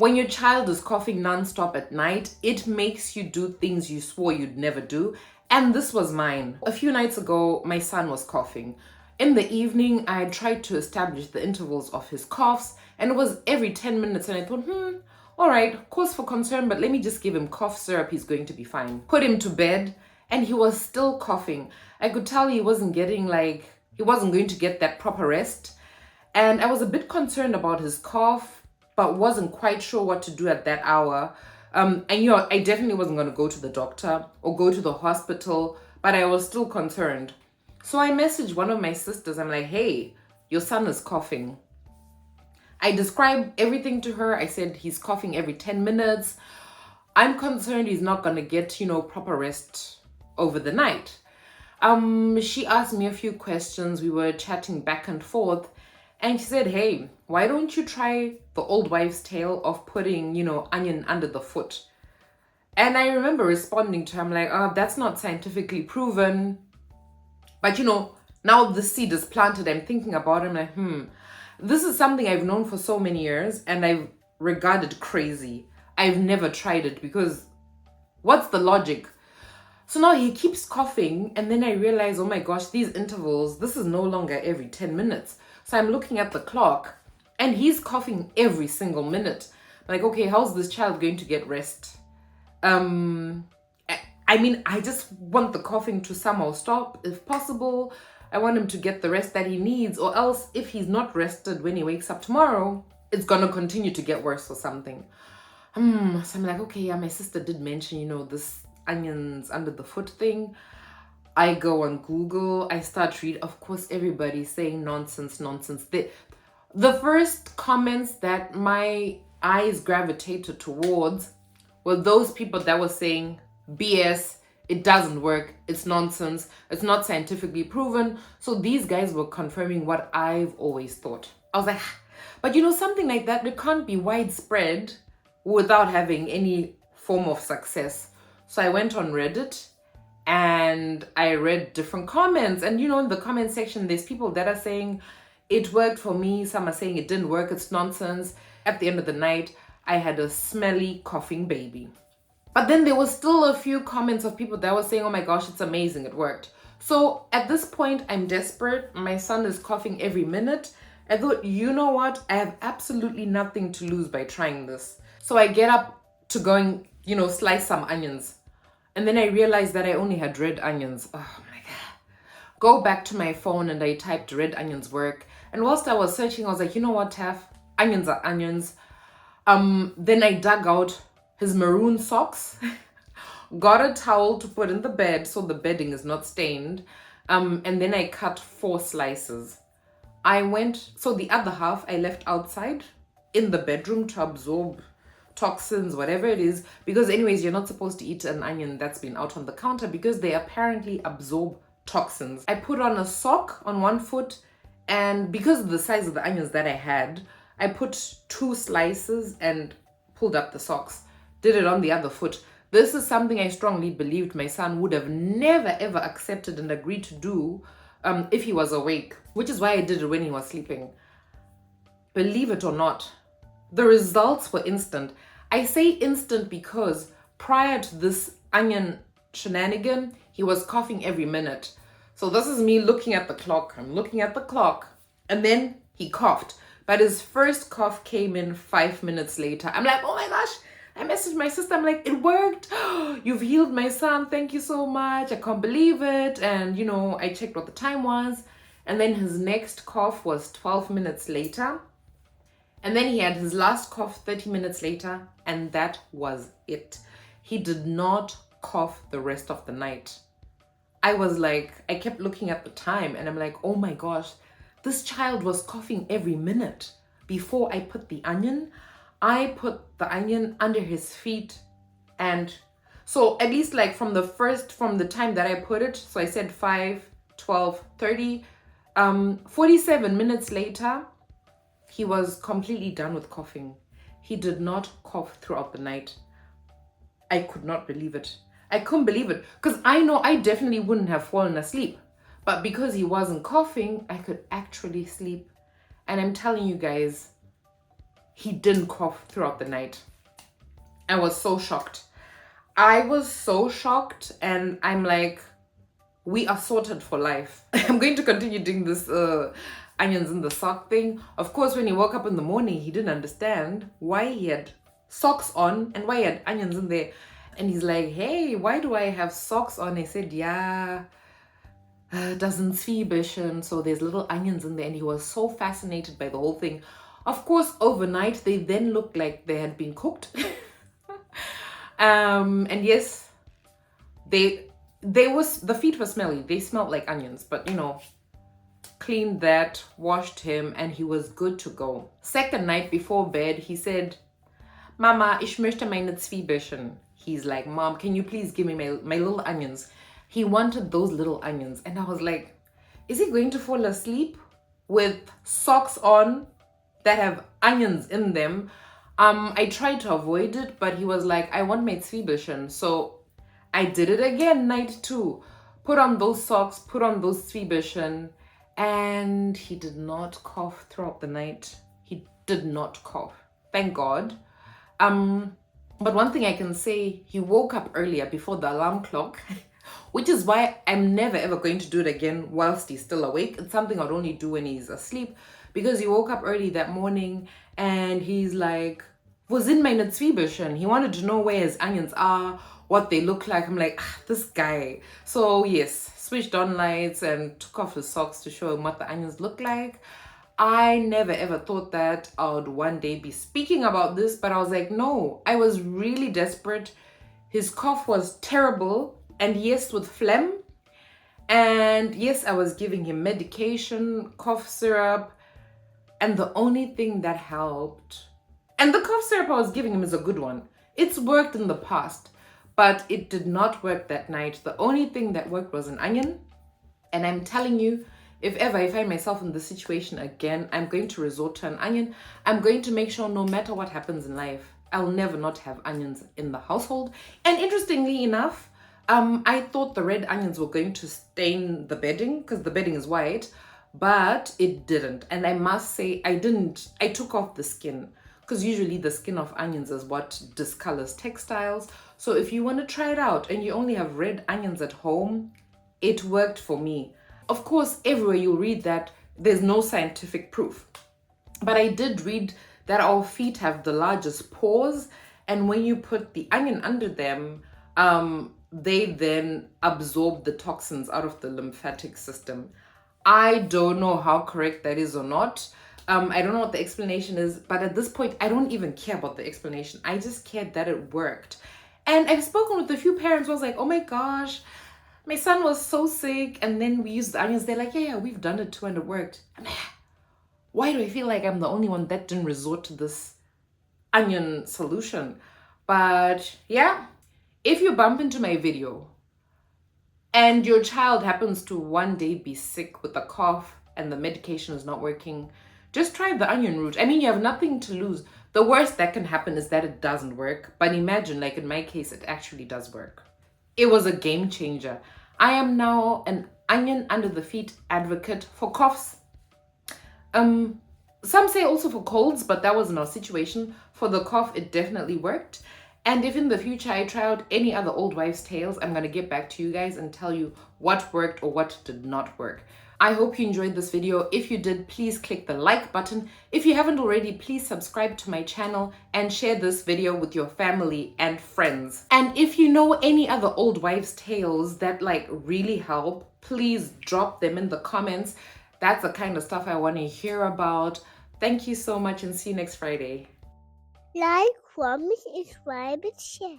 When your child is coughing nonstop at night, it makes you do things you swore you'd never do. And this was mine. A few nights ago, my son was coughing. In the evening, I had tried to establish the intervals of his coughs, and it was every 10 minutes. And I thought, all right, cause for concern, but let me just give him cough syrup. He's going to be fine. Put him to bed, and he was still coughing. I could tell he wasn't getting he wasn't going to get that proper rest. And I was a bit concerned about his cough, but wasn't quite sure what to do at that hour. And I definitely wasn't going to go to the doctor or go to the hospital, but I was still concerned. So I messaged one of my sisters. I'm like, hey, your son is coughing. I described everything to her. I said he's coughing every 10 minutes. I'm concerned he's not going to get, proper rest over the night. She asked me a few questions. We were chatting back and forth. And she said, hey, why don't you try the old wives' tale of putting, onion under the foot? And I remember responding to her, I'm like, oh, that's not scientifically proven. But, now the seed is planted. I'm thinking about it. I'm like, this is something I've known for so many years and I've regarded crazy. I've never tried it because what's the logic? So now he keeps coughing and then I realize, oh my gosh, these intervals, this is no longer every 10 minutes. So I'm looking at the clock and he's coughing every single minute. I'm like, okay, how's this child going to get rest? I just want the coughing to somehow stop if possible. I want him to get the rest that he needs, or else if he's not rested when he wakes up tomorrow, it's going to continue to get worse or something. So I'm like, okay, yeah, my sister did mention, this onions under the foot thing. I go on Google, I start reading. Of course, everybody's saying nonsense. The first comments that my eyes gravitated towards were those people that were saying, BS, it doesn't work, it's nonsense, it's not scientifically proven. So these guys were confirming what I've always thought. I was like, but something like that, it can't be widespread without having any form of success. So I went on Reddit and I read different comments. And in the comment section, there's people that are saying it worked for me. Some are saying it didn't work, it's nonsense. At the end of the night, I had a smelly coughing baby. But then there was still a few comments of people that were saying, oh my gosh, it's amazing, it worked. So at this point, I'm desperate. My son is coughing every minute. I thought, you know what? I have absolutely nothing to lose by trying this. So I get up to go and, slice some onions. And then I realized that I only had red onions. Oh my God. Go back to my phone and I typed red onions work. And whilst I was searching, I was like, you know what, Taff? Onions are onions. Then I dug out his maroon socks, got a towel to put in the bed so the bedding is not stained. And then I cut 4 slices. So the other half I left outside in the bedroom to absorb toxins, whatever it is, because anyways, you're not supposed to eat an onion that's been out on the counter because they apparently absorb toxins. I put on a sock on one foot, and because of the size of the onions that I had, I put 2 slices and pulled up the socks. Did it on the other foot. This is something I strongly believed my son would have never ever accepted and agreed to do if he was awake, which is why I did it when he was sleeping. Believe it or not, the results were instant. I say instant because prior to this onion shenanigan, he was coughing every minute. So this is me looking at the clock. I'm looking at the clock and then he coughed. But his first cough came in 5 minutes later. I'm like, oh my gosh. I messaged my sister. I'm like, it worked. You've healed my son. Thank you so much. I can't believe it. And, I checked what the time was. And then his next cough was 12 minutes later. And then he had his last cough 30 minutes later. And that was it. He did not cough the rest of the night. I kept looking at the time and I'm like, oh my gosh, this child was coughing every minute. Before I put the onion, I put the onion under his feet, and so at least from the time that I put it, so I said 5, 12, 30, 47 minutes later, he was completely done with coughing. He did not cough throughout the night. I could not believe it. I couldn't believe it because I know I definitely wouldn't have fallen asleep, but because he wasn't coughing, I could actually sleep. And I'm telling you guys, he didn't cough throughout the night. I was so shocked. I was so shocked, and I'm like, we are sorted for life. I'm going to continue doing this onions in the sock thing. Of course, when he woke up in the morning, he didn't understand why he had socks on and why he had onions in there. And he's like, hey, why do I have socks on? I said, yeah, doesn't Zwiebelchen, so there's little onions in there. And he was so fascinated by the whole thing. Of course, overnight, they then looked like they had been cooked. And yes, the feet were smelly. They smelled like onions, but you know, cleaned that, washed him, and he was good to go. Second night before bed, he said, Mama, ich möchte meine Zwiebelchen. He's like, Mom, can you please give me my little onions? He wanted those little onions. And I was like, is he going to fall asleep with socks on that have onions in them? I tried to avoid it, but he was like, I want my Zwiebelchen. So I did it again, night 2. Put on those socks, put on those Zwiebelchen, and he did not cough throughout the night. He did not cough. Thank God. But one thing I can say, he woke up earlier before the alarm clock, which is why I'm never ever going to do it again whilst he's still awake. It's something I'd only do when he's asleep, because he woke up early that morning and he's like, was in meine Zwiebelchen. He wanted to know where his onions are, what they look like. I'm like, this guy. So yes, switched on lights and took off his socks to show him what the onions look like. I never ever thought that I would one day be speaking about this, but I was like, no, I was really desperate. His cough was terrible, and yes, with phlegm. And yes, I was giving him medication, cough syrup, and the only thing that helped, and the cough syrup I was giving him is a good one. It's worked in the past, but it did not work that night. The only thing that worked was an onion. And I'm telling you, if ever I find myself in this situation again, I'm going to resort to an onion. I'm going to make sure no matter what happens in life, I'll never not have onions in the household. And interestingly enough, I thought the red onions were going to stain the bedding because the bedding is white, but it didn't. And I must say, I took off the skin, because usually the skin of onions is what discolors textiles. So if you want to try it out and you only have red onions at home, it worked for me. Of course, everywhere you read that, there's no scientific proof. But I did read that our feet have the largest pores, and when you put the onion under them, they then absorb the toxins out of the lymphatic system. I don't know how correct that is or not. I don't know what the explanation is, but at this point, I don't even care about the explanation. I just cared that it worked. And I've spoken with a few parents who was like, oh my gosh, my son was so sick, and then we used the onions. They're like, yeah, we've done it too, and it worked. And why do I feel like I'm the only one that didn't resort to this onion solution? But yeah, if you bump into my video and your child happens to one day be sick with a cough and the medication is not working, just try the onion route. I mean, you have nothing to lose. The worst that can happen is that it doesn't work. But imagine, like in my case, it actually does work. It was a game changer. I am now an onion under the feet advocate for coughs. Some say also for colds, but that wasn't our situation. For the cough, it definitely worked. And if in the future I try out any other old wives' tales, I'm going to get back to you guys and tell you what worked or what did not work. I hope you enjoyed this video. If you did, please click the like button. If you haven't already, please subscribe to my channel and share this video with your family and friends. And if you know any other old wives' tales that like really help, please drop them in the comments. That's the kind of stuff I want to hear about. Thank you so much, and see you next Friday. Like, comment, subscribe, and share.